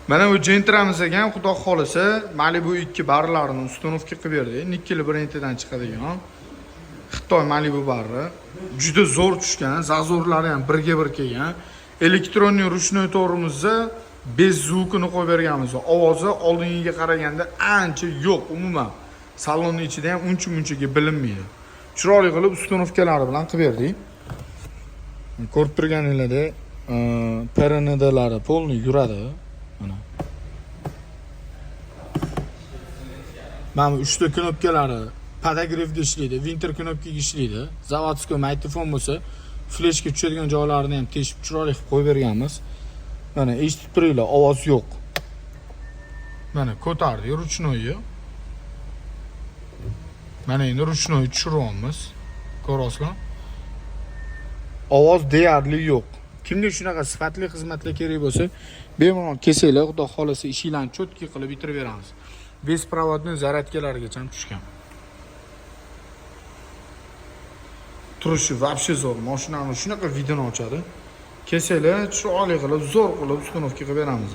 Mana bu Gentramiz ekan, xudo xolisa, Malibu 2 barlarini ustunovka qilib berdik. Nikkeli brendidan chiqadigan Xitoy Malibu barri. Juda zo'r tushgan, zazorlari ham birga bir kelgan. Elektronniy ruchnoy to'g'rimizda bez zvukini qo'yib berganmiz. Ovozi oldingiga qaraganda ancha yo'q umuman. Salonning ichida ham uncha-munchaga bilinmaydi. Chiroyli qilib ustunovkalari bilan qilib berdik. Ko'rib turganinglardek, PRNDlari polni yuradi. Mana 3 ta knopkalari podogrevga ishlaydi, winter knopkaga ishlaydi. Zavodskiy mikrofon bo'lsa, fleshga tushadigan joylarini ham teshib chiroyli qilib qo'yib berganmiz. Mana eshitib turinglar, ovoz yo'q. Mana ko'tardik ruchnoyni. Mana endi ruchnoy tushiryapmiz. Ko'rasizlar? Ovoz deyarli yo'q. Kimga shunaqa sifatli xizmatlar kerak bo'lsa, bemalol kelsanglar, xudo xolasa ishinglarni cho'tki qilib bitirib beramiz. Besprovodni zaryadkalarigacha tushgan. Turishi вообще zo'r. Mashinani shunaqa vidini ochadi. Kelsanglar, chiroyli qilib, zo'r qilib ustunovka qilib beramiz.